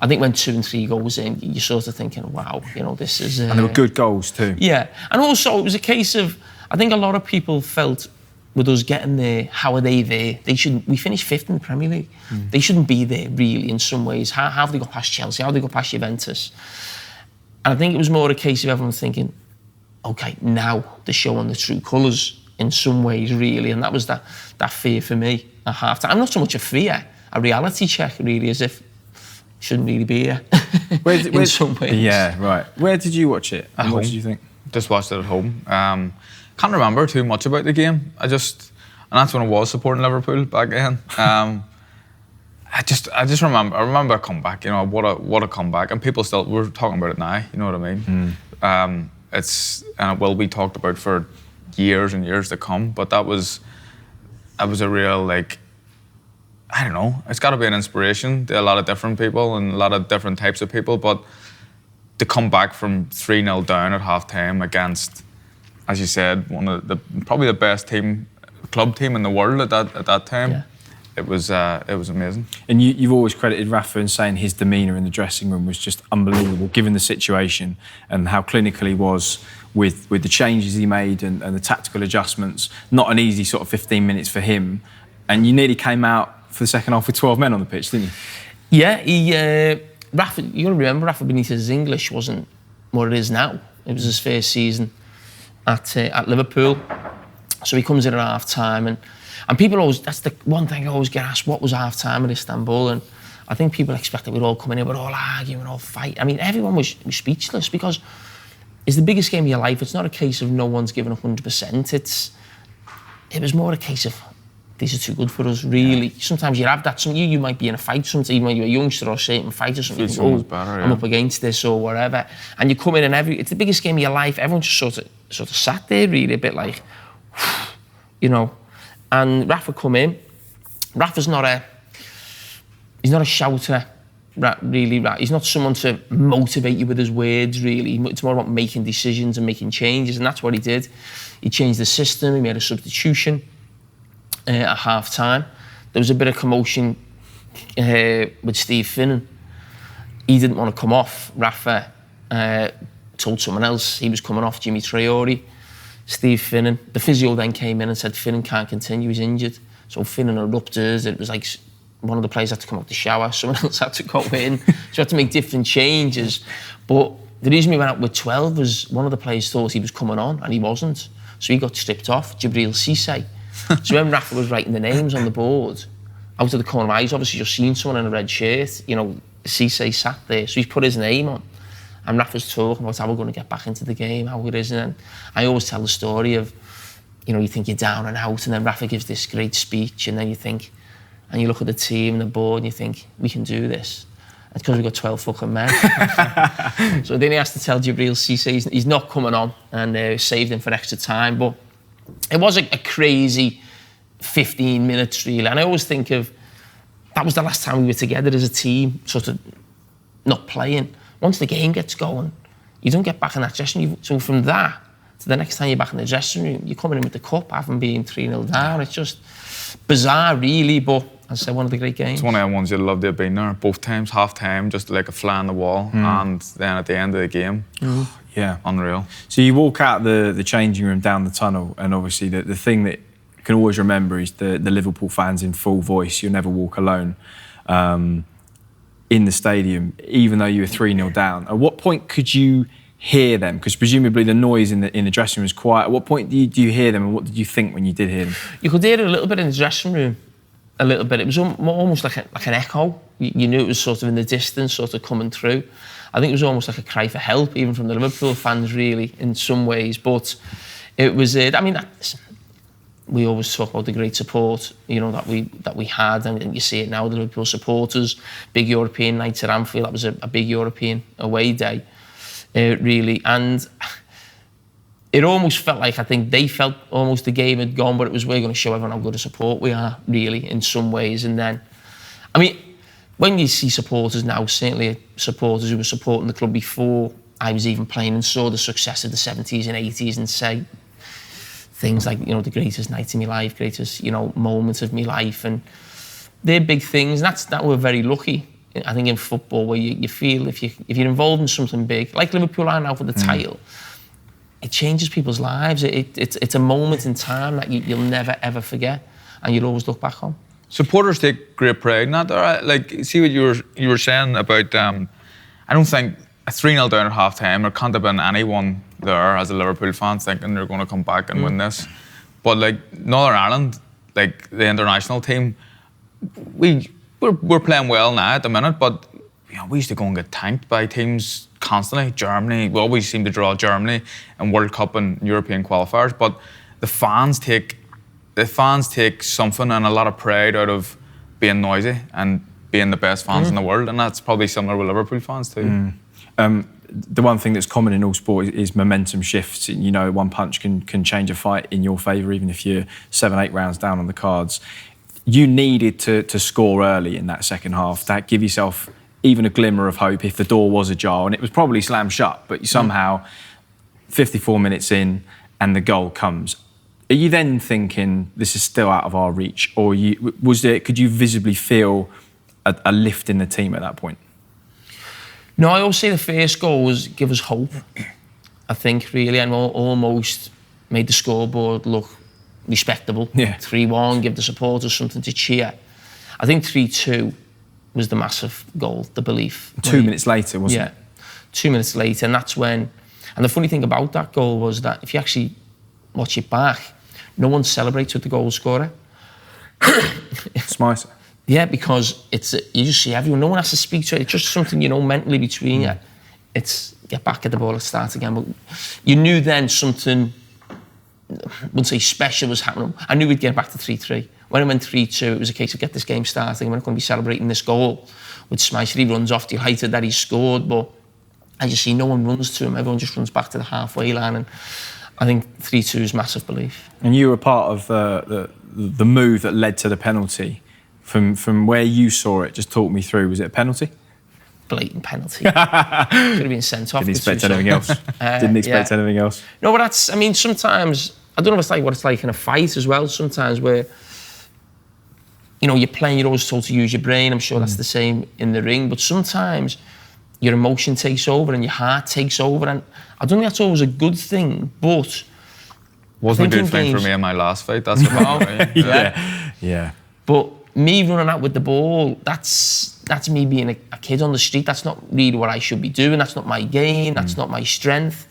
I think when 2 and 3 goals in, you're sort of thinking, wow, you know, this is... and they were good goals too. Yeah. And also, it was a case of, I think a lot of people felt with us getting there, how are they there? We finished 5th in the Premier League. They shouldn't be there, really, in some ways. How have they got past Chelsea? How have they got past Juventus? And I think it was more a case of everyone thinking, OK, now they're showing the true colours in some ways, really. And that was that fear for me at half-time. I'm not so much a fear, a reality check, really, as if shouldn't really be here in some ways. Yeah, right. Where did you watch it? At home. What did you think? Just watched it at home. Can't remember too much about the game. And that's when I was supporting Liverpool back then. I just remember a comeback. You know, what a comeback, and people still we're talking about it now. You know what I mean? And it will be talked about for years and years to come. But that was a real, like, I don't know. It's got to be an inspiration to a lot of different people and a lot of different types of people. But to come back from 3-0 down at half-time against, as you said, one of probably the best club team in the world at that time. Yeah. It was amazing. And you've always credited Rafa in saying his demeanour in the dressing room was just unbelievable, given the situation and how clinical he was with the changes he made and the tactical adjustments. Not an easy sort of 15 minutes for him. And you nearly came out for the second half with 12 men on the pitch, didn't you? Yeah, Rafa, you got to remember, Rafa Benitez's English wasn't what it is now. It was his first season at Liverpool. So he comes in at half-time and people always, that's the one thing I always get asked, what was half-time at Istanbul? And I think people expect that we'd all come in here, we'd all argue and all fight. I mean, everyone was speechless because it's the biggest game of your life. It's not a case of no one's giving 100%. It was more a case of, these are too good for us, really. Yeah. Sometimes you have that. You might be in a fight, sometimes even when you're a youngster or a certain fight or something. I'm up against this or whatever. And you come in and it's the biggest game of your life. Everyone just sort of sat there, really, a bit like, you know. And Rafa come in. Rafa's he's not a shouter, really. He's not someone to motivate you with his words, really. It's more about making decisions and making changes, and that's what he did. He changed the system. He made a substitution at half-time. There was a bit of commotion with Steve Finnan. He didn't want to come off. Rafa told someone else he was coming off, Jimmy Traore. Steve Finnan. The physio then came in and said Finnan can't continue, he's injured. So Finnan erupted. It was like one of the players had to come out the shower, someone else had to go in. So you had to make different changes. But the reason we went out with 12 was one of the players thought he was coming on and he wasn't. So he got stripped off, Jibril Cissé. So when Rafa was writing the names on the board, out of the corner of my eyes, obviously just seen someone in a red shirt, you know, Cissé sat there. So he's put his name on. And Rafa's talking about how we're going to get back into the game, how it is. And I always tell the story of, you know, you think you're down and out, and then Rafa gives this great speech, and then you think, and you look at the team and the board, and you think, we can do this. It's because we've got 12 fucking men. So then he has to tell Jibril Cissé he's not coming on, and saved him for extra time. But it was a crazy 15 minutes, really. And I always think of, that was the last time we were together as a team, sort of not playing. Once the game gets going, you don't get back in that dressing room. So from that to the next time you're back in the dressing room, you're coming in with the cup, having been 3-0 down. It's just bizarre, really, but as I said, one of the great games. It's one of the ones you'd love to have been there, both times, half-time, just like a fly on the wall, and then at the end of the game, yeah, unreal. So you walk out the changing room down the tunnel, and obviously the thing that you can always remember is the Liverpool fans in full voice, "You'll never walk alone," in the stadium, even though you were 3-0 down. At what point could you hear them? Because presumably the noise in the dressing room was quiet. At what point do you hear them, and what did you think when you did hear them? You could hear it a little bit in the dressing room, a little bit. It was almost like an echo. You knew it was sort of in the distance, sort of coming through. I think it was almost like a cry for help, even from the Liverpool fans, really, in some ways. But It was it. I mean, we always talk about the great support, that we had, and you see it now. The Liverpool supporters, big European nights at Anfield. That was a big European away day, really, and it almost felt like, I think they felt almost the game had gone, but it was, we're going to show everyone how good a support we are, really, in some ways. And then, I mean, when you see supporters now, certainly supporters who were supporting the club before I was even playing, and saw the success of the 70s and 80s, and say things like, the greatest night in my life, greatest, moments of my life, and they're big things. And that we're very lucky, I think, in football, where you feel if you're involved in something big, like Liverpool are now for the title, it changes people's lives. It's a moment in time that you'll never ever forget, and you'll always look back on. Supporters take great pride in that. Like, see what you were saying about. I don't think a 3-0 down at half time, there can't have been anyone there as a Liverpool fan thinking they're going to come back and win this. But like Northern Ireland, like the international team, we're playing well now at the minute, but we used to go and get tanked by teams constantly. Germany, we always seem to draw Germany in World Cup and European qualifiers, but the fans take something and a lot of pride out of being noisy and being the best fans in the world, and that's probably similar with Liverpool fans too. The one thing that's common in all sport is momentum shifts. One punch can change a fight in your favour, even if you're 7-8 rounds down on the cards. You needed to score early in that second half to give yourself even a glimmer of hope if the door was ajar, and it was probably slammed shut, but somehow 54 minutes in and the goal comes. Are you then thinking this is still out of our reach, or could you visibly feel a lift in the team at that point? No, I always say the first goal was give us hope, I think, really, and almost made the scoreboard look respectable. 3-1, give the supporters something to cheer. I think 3-2 was the massive goal, the belief. 2 minutes later, wasn't it? 2 minutes later, and that's when... And the funny thing about that goal was that if you actually watch it back, no one celebrates with the goal scorer. Smiter. Yeah, because you just see everyone. No one has to speak to it. It's just something, mentally between you. It's get back at the ball, let's start again. But you knew then something, I wouldn't say special, was happening. I knew we'd get back to 3-3. When it went 3-2, it was a case of get this game starting. We're not going to be celebrating this goal with Smiter. He runs off, delighted that he scored, but as you see, no one runs to him. Everyone just runs back to the halfway line, and I think 3-2 is massive belief. And you were part of the move that led to the penalty. From where you saw it, just talk me through. Was it a penalty? Blatant penalty. Could have been sent off. Didn't expect anything else. Didn't expect anything else. No, but sometimes, I don't know if it's what it's like in a fight as well. Sometimes where, you're playing, you're always told to use your brain. I'm sure that's the same in the ring. But sometimes your emotion takes over and your heart takes over. And I don't think that's always a good thing, but... Wasn't a good thing for me in my last fight, that's what I mean. Yeah. But me running out with the ball, that's me being a kid on the street. That's not really what I should be doing. That's not my game. That's not my strength.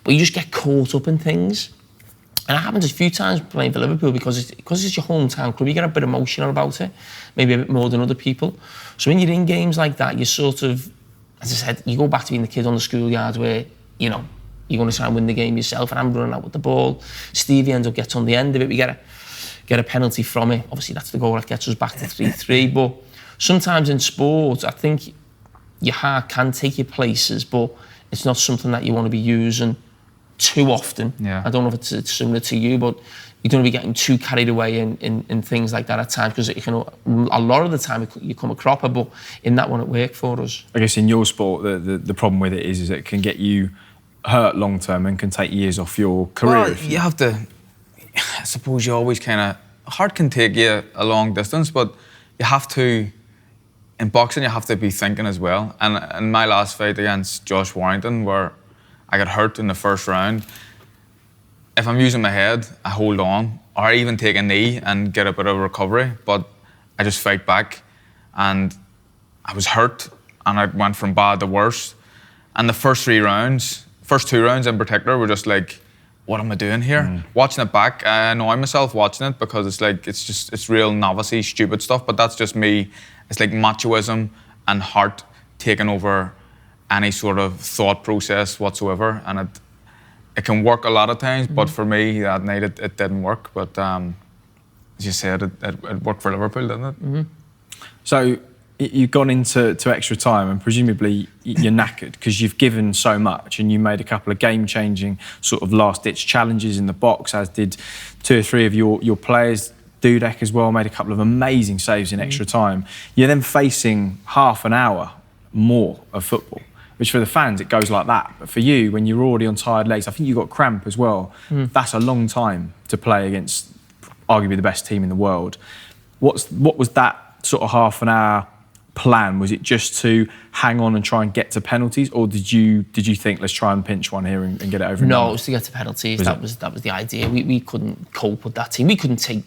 But you just get caught up in things. And it happens a few times playing for Liverpool because it's your hometown club. You get a bit emotional about it, maybe a bit more than other people. So when you're in games like that, you sort of, as I said, you go back to being the kid on the schoolyard where, you're going to try and win the game yourself, and I'm running out with the ball. Stevie ends up gets on the end of it. We get a penalty from it. Obviously, that's the goal that gets us back to 3-3. But sometimes in sport, I think your heart can take you places, but it's not something that you want to be using too often. Yeah. I don't know if it's similar to you, but you don't want to be getting too carried away in things like that at times, because a lot of the time you come a cropper, but in that one it worked for us. I guess in your sport, the problem with it is it can get you hurt long term and can take years off your career. Well, you have to... I suppose you always heart can take you a long distance, but you have to, in boxing, you have to be thinking as well. And in my last fight against Josh Warrington, where I got hurt in the first round, if I'm using my head, I hold on, or I even take a knee and get a bit of recovery, but I just fight back. And I was hurt, and I went from bad to worse. And the first two rounds in particular, were just like, what am I doing here? Watching it back, I annoy myself watching it because it's real novice-y, stupid stuff, but that's just me. It's like machoism and heart taking over any sort of thought process whatsoever, and it can work a lot of times, but for me that night it didn't work. But as you said, it worked for Liverpool, didn't it? Mm-hmm. So you've gone into extra time, and presumably you're knackered because you've given so much, and you made a couple of game-changing sort of last-ditch challenges in the box, as did 2 or 3 of your players. Dudek as well made a couple of amazing saves in extra time. You're then facing half an hour more of football, which for the fans it goes like that. But for you, when you're already on tired legs, I think you got cramp as well. That's a long time to play against arguably the best team in the world. What was that sort of half an hour plan? Was it just to hang on and try and get to penalties, or did you think let's try and pinch one here and get it over? No, it was to get to penalties. That was the idea. We couldn't cope with that team. We couldn't take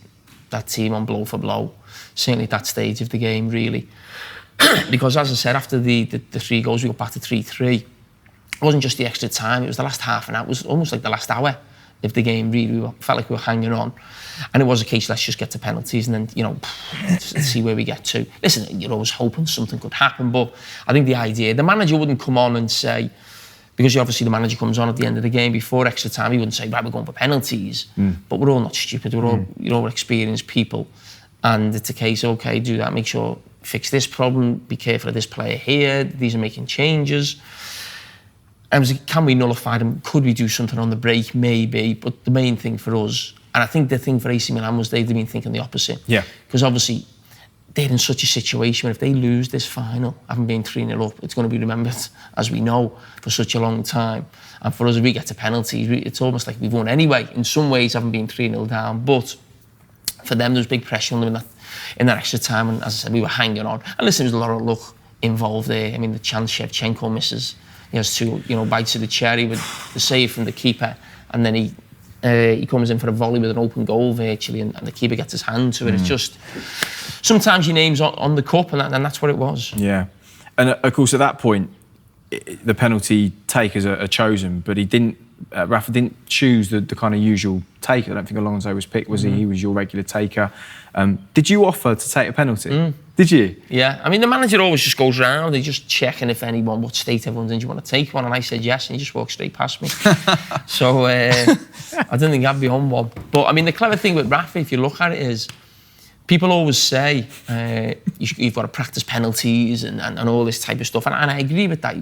that team on blow for blow, certainly at that stage of the game, really. Because as I said, after the 3 goals, we got back to 3-3. It wasn't just the extra time, it was the last half an hour. It was almost like the last hour of the game, really. Felt like we were hanging on. And it was a case, let's just get to penalties and then, let's see where we get to. Listen, you're always hoping something could happen, but I think the idea, the manager wouldn't come on and say, because obviously the manager comes on at the end of the game before extra time, he wouldn't say, right, we're going for penalties. But we're all not stupid, we're all, we're experienced people. And it's a case, okay, do that, make sure, fix this problem, be careful of this player here, these are making changes. And I was like, can we nullify them? Could we do something on the break? Maybe. But the main thing for us, and I think the thing for AC Milan was they'd been thinking the opposite. Yeah. Because obviously, they're in such a situation where if they lose this final, having been 3-0 up, it's going to be remembered, as we know, for such a long time. And for us, if we get to penalties, it's almost like we've won anyway. In some ways, having been 3-0 down. But for them, there was big pressure on them in that extra time. And as I said, we were hanging on. And listen, there was a lot of luck involved there. I mean, the chance Shevchenko misses. He has 2, bites of the cherry with the save from the keeper. And then he comes in for a volley with an open goal virtually, and the keeper gets his hand to it. It's just, sometimes your name's on the cup, and that's what it was. Yeah. And of course, at that point, the penalty takers are chosen, but Rafa didn't choose the kind of usual taker. I don't think Alonso was picked, was he? He was your regular taker. Did you offer to take a penalty? Did you? Yeah. I mean, the manager always just goes round, he's just checking if what state everyone's in. Do you want to take one? And I said yes, and he just walked straight past me. So I didn't think I'd be on one. But I mean, the clever thing with Rafa, if you look at it, is people always say you've got to practice penalties and all this type of stuff. And I agree with that.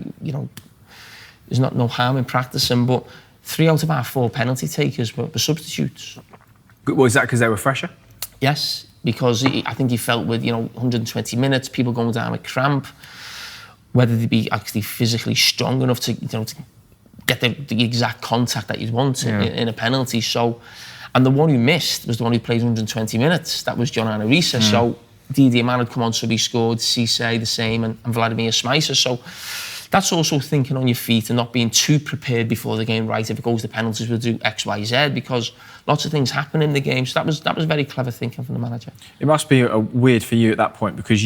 There's no harm in practicing, but 3 out of our 4 penalty takers were substitutes. Was that because they were fresher? Yes, because I think he felt with 120 minutes, people going down with cramp, whether they'd be actually physically strong enough to to get the exact contact that you'd want in a penalty. So, and the one who missed was the one who played 120 minutes. That was John Arisa. So Didier Mann had come on, so he scored. Cisse the same, and Vladimir Smicer. So that's also thinking on your feet and not being too prepared before the game. Right, if it goes to penalties, we'll do X, Y, Z, because lots of things happen in the game. So that was very clever thinking from the manager. It must be weird for you at that point, because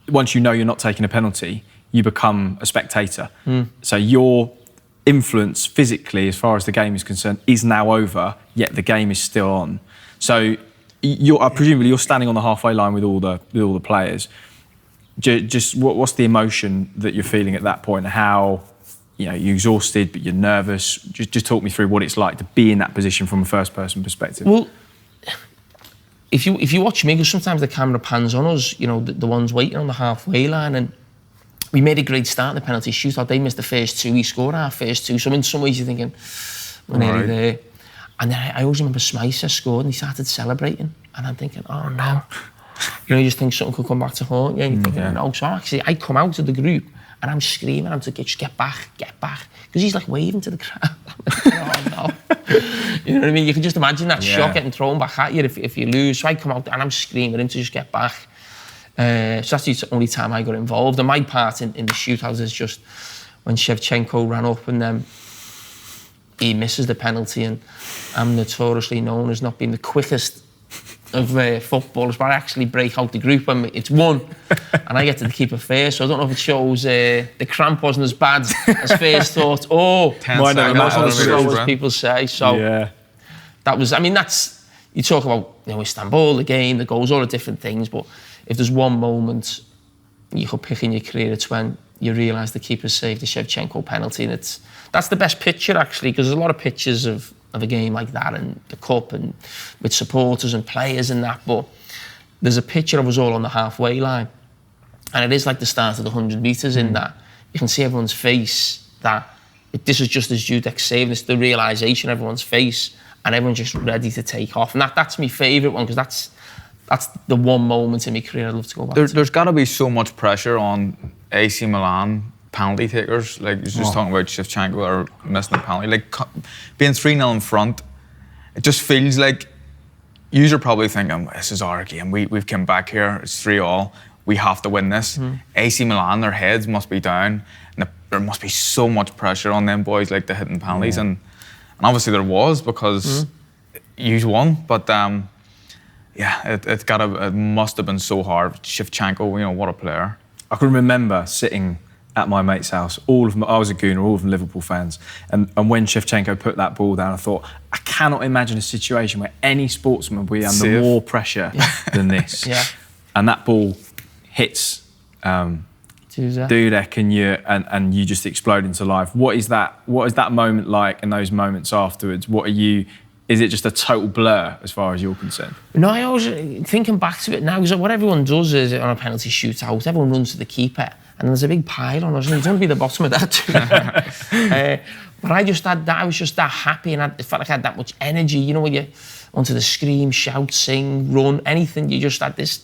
once you know you're not taking a penalty, you become a spectator. So your influence physically, as far as the game is concerned, is now over, yet the game is still on. So presumably you're standing on the halfway line with all the players. Just what's the emotion that you're feeling at that point? How you're exhausted, but you're nervous. Just talk me through what it's like to be in that position from a first-person perspective. Well, if you watch me, because sometimes the camera pans on us, the ones waiting on the halfway line, and we made a great start in the penalty shootout. They missed the first 2, we scored our first 2. So in some ways you're thinking, we're nearly there. And then I always remember Smicer scored and he started celebrating, and I'm thinking, oh no. You just think something could come back to haunt you. And you're thinking, no. So actually, I come out of the group and I'm screaming, I'm to just get back. Because he's like waving to the crowd. Oh no. You know what I mean? You can just imagine that shot getting thrown back at you if you lose. So I come out and I'm screaming at him to just get back. So that's the only time I got involved. And my part in the shootout is just when Shevchenko ran up and then he misses the penalty, and I'm notoriously known as not being the quickest of footballers, but I actually break out the group when it's 1 and I get to the keeper first. So I don't know if it shows the cramp wasn't as bad as first thought. Mine wasn't as slow as people say. So that was, that's, you talk about Istanbul, the game, the goals, all the different things, but if there's one moment you could pick in your career, it's when you realise the keeper saved the Shevchenko penalty, and that's the best picture actually, because there's a lot of pictures of a game like that and the cup and with supporters and players and that, but there's a picture of us all on the halfway line, and it is like the start of the 100 metres in that you can see everyone's face that this is just as Dudek saved. It's the realisation of everyone's face, and everyone's just ready to take off, and that's my favourite one, because that's the one moment in my career I'd love to go back to. There's got to be so much pressure on AC Milan penalty takers. Like, you're just talking about Shevchenko or missing the penalty. Like, being 3-0 in front, it just feels like you're probably thinking, this is our game. We've come back here. It's 3-3. We have to win this. AC Milan, their heads must be down. And there must be so much pressure on them boys, like, to hitting penalties. And obviously there was, because you won. But it must have been so hard. Shevchenko, what a player. I can remember sitting at my mate's house. I was a gooner, all of them Liverpool fans. And when Shevchenko put that ball down, I thought, I cannot imagine a situation where any sportsman would be under more pressure than this. And that ball hits Dudek, and you just explode into life. What is that moment like, and those moments afterwards? Is it just a total blur as far as you're concerned? No, I always, thinking back to it now, because what everyone does is on a penalty shootout, everyone runs to the keeper, and there's a big pile on us, and you don't want to be the bottom of that too. But I just had that, I was just that happy, and it felt like I had that much energy, when you wanted to scream, shout, sing, run, anything, you just had this,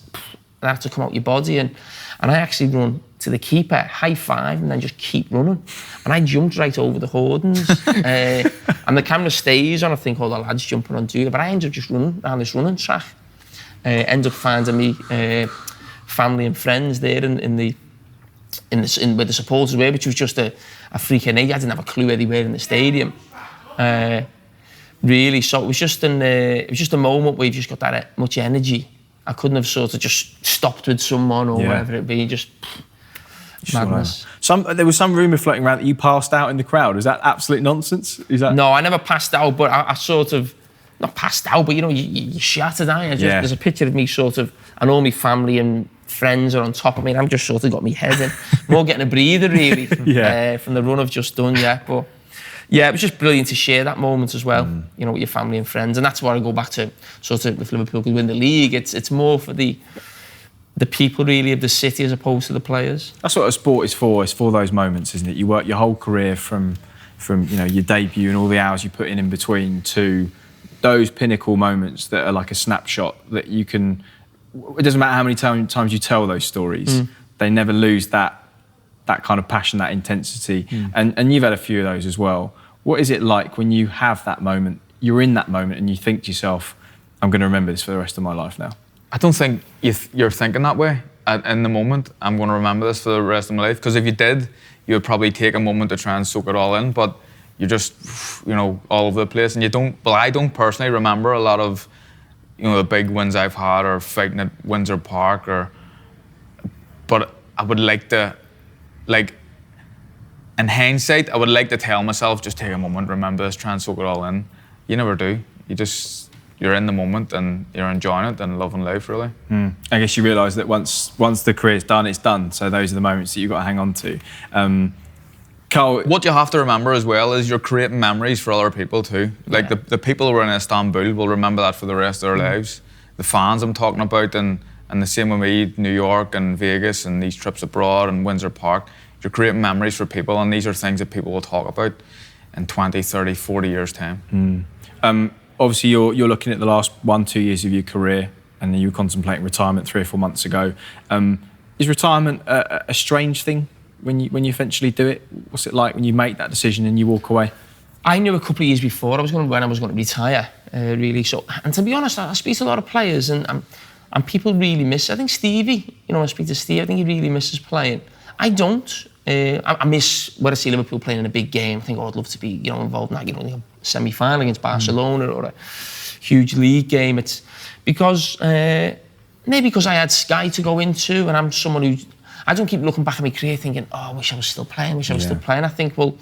that had to come out your body, and I actually run to the keeper, high five, and then just keep running. And I jumped right over the hoardings. And the camera stays on, I think, all the lads jumping on Dudek, but I ended up just running down this running track. End up finding me family and friends there in where the supporters were, which was just a freak of nature. I didn't have a clue where they were in the stadium. Really, so it was just a moment where you've just got that much energy. I couldn't have sort of just stopped with someone or whatever it be, just madness. There was some rumour floating around that you passed out in the crowd. Is that absolute nonsense? No, I never passed out, but I sort of, not passed out, but you shattered, aren't you? There's a picture of me sort of, and all my family and friends are on top of me, and I've just sort of got my head in. More getting a breather, really, from the run I've just done, But it was just brilliant to share that moment as well, with your family and friends. And that's why I go back to sort of, if Liverpool could win the league, it's more for the people really of the city as opposed to the players. That's what a sport is for. It's for those moments, isn't it? You work your whole career from your debut and all the hours you put in between to those pinnacle moments that are like a snapshot that you can. It doesn't matter how many times you tell those stories, they never lose that kind of passion, that intensity. And you've had a few of those as well. What is it like when you have that moment, you're in that moment and you think to yourself, I'm going to remember this for the rest of my life now? I don't think you're thinking that way in the moment. I'm going to remember this for the rest of my life. Because if you did, you would probably take a moment to try and soak it all in. But you're just, all over the place. And you don't, well, I don't personally remember a lot of, the big wins I've had or fighting at Windsor Park but I would like to, in hindsight, I would like to tell myself, just take a moment, remember this, try and soak it all in. You never do. You're in the moment and you're enjoying it and loving life, really. I guess you realise that once the career's done, it's done. So those are the moments that you've got to hang on to. Carl, what you have to remember as well is you're creating memories for other people too. Like the people who are in Istanbul will remember that for the rest of their lives. The fans I'm talking about, and the same with me, New York and Vegas and these trips abroad and Windsor Park. You're creating memories for people, and these are things that people will talk about in 20, 30, 40 years' time. Obviously, you're looking at the last 1-2 years of your career, and then you were contemplating retirement 3 or 4 months ago. Is retirement a strange thing when you eventually do it? What's it like when you make that decision and you walk away? I knew a couple of years before when I was going to retire, really. So, and to be honest, I speak to a lot of players, and people really miss. I think Stevie, I speak to Steve. I think he really misses playing. I don't. I miss when I see Liverpool playing in a big game. I think, I'd love to be, involved in that, a semi-final against Barcelona or a huge league game. It's because maybe because I had Sky to go into, and I'm someone who I don't keep looking back at my career thinking, I wish I was still playing. I think, well,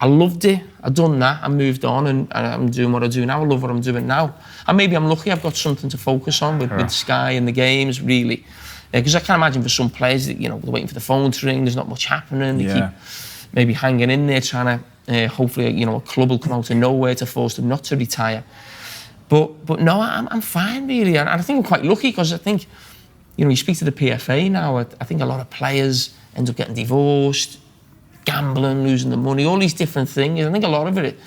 I loved it. I've done that. I moved on, and I'm doing what I do now. I love what I'm doing now, and maybe I'm lucky. I've got something to focus on with Sky and the games, really. Because I can imagine for some players that, they're waiting for the phone to ring, there's not much happening, they keep maybe hanging in there trying to, hopefully, a club will come out of nowhere to force them not to retire. But no, I'm fine really, and I think I'm quite lucky because I think, you speak to the PFA now, I think a lot of players end up getting divorced, gambling, losing the money, all these different things. I think a lot of it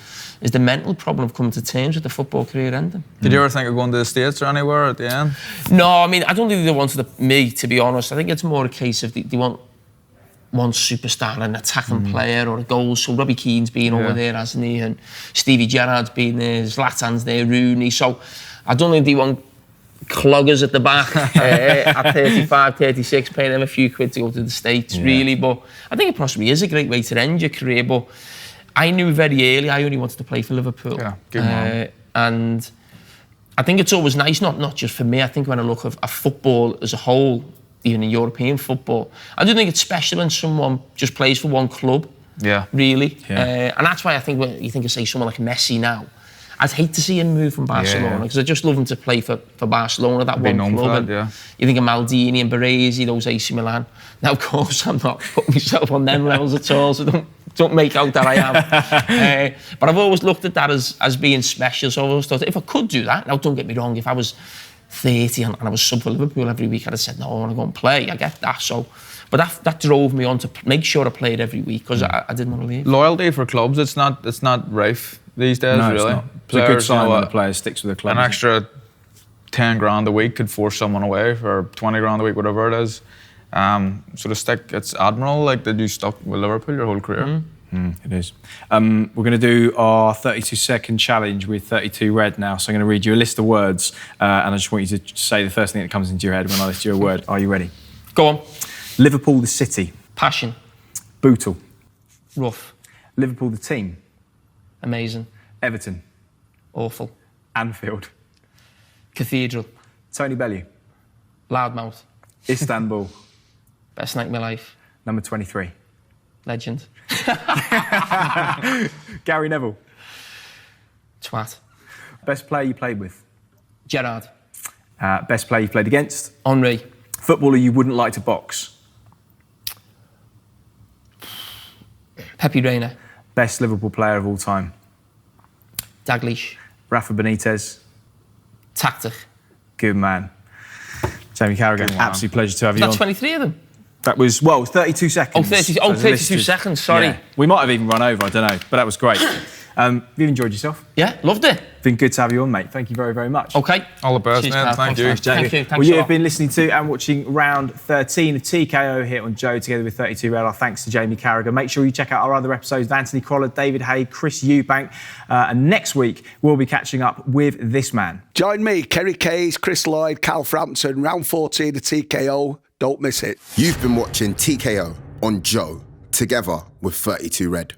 is the mental problem of coming to terms with the football career ending. Did you ever think of going to the States or anywhere at the end? No, I mean, I don't think they wanted me, to be honest. I think it's more a case of they want one superstar, an attacking player or a goal. So Robbie Keane's been over there, hasn't he? And Stevie Gerrard's been there, Zlatan's there, Rooney. So I don't think they want cloggers at the back at 35, 36, paying them a few quid to go to the States, really. But I think it possibly is a great way to end your career. But I knew very early I only wanted to play for Liverpool. Yeah, good man. And I think it's always nice, not just for me. I think when I look at football as a whole, even in European football, I do think it's special when someone just plays for one club. Yeah. Really. Yeah. And that's why I think when you think of, say, someone like Messi now, I'd hate to see him move from Barcelona because I just love him to play for Barcelona, that one club. You think of Maldini and Baresi, those AC Milan. Now, of course, I'm not putting myself on them levels at all, so don't make out that I am. But I've always looked at that as being special. So I've always thought, if I could do that, now don't get me wrong, if I was 30 and I was sub for Liverpool every week, I'd have said, no, I want to go and play. I get that. So, but that drove me on to make sure I played every week because I didn't want to leave. Loyalty for clubs, it's not rife these days, no, really. It's not. It's a good sign when the player sticks with the club. An extra 10 grand a week could force someone away for 20 grand a week, whatever it is. So to stick, it's admirable, like that you stuck with Liverpool your whole career. It is. We're going to do our 32-second challenge with 32 Red now. So I'm going to read you a list of words and I just want you to say the first thing that comes into your head when I list you a word. Are you ready? Go on. Liverpool the city. Passion. Bootle. Rough. Liverpool the team. Amazing. Everton. Awful. Anfield. Cathedral. Tony Bellew. Loudmouth. Istanbul. Best night of my life. Number 23. Legend. Gary Neville. Twat. Best player you played with. Gerrard. Best player you played against. Henry. Footballer you wouldn't like to box. Pepe Reina. Best Liverpool player of all time. Dalglish. Rafa Benitez. Tactic. Good man. Jamie Carragher, absolute pleasure to have you on. Was that 23 of them? That was, 32 seconds. 32 seconds, sorry. Yeah. We might have even run over, I don't know, but that was great. Have you enjoyed yourself? Yeah, loved it. Been good to have you on, mate. Thank you very, very much. Okay. All the best, Cheers, man. Thank you. Thank you. Well, you have been listening to and watching round 13 of TKO here on Joe, together with 32 Red. Our thanks to Jamie Carragher. Make sure you check out our other episodes with Anthony Croller, David Hay, Chris Eubank. And next week, we'll be catching up with this man. Join me, Kerry Kayes, Chris Lloyd, Cal Frampton, round 14 of TKO. Don't miss it. You've been watching TKO on Joe, together with 32 Red.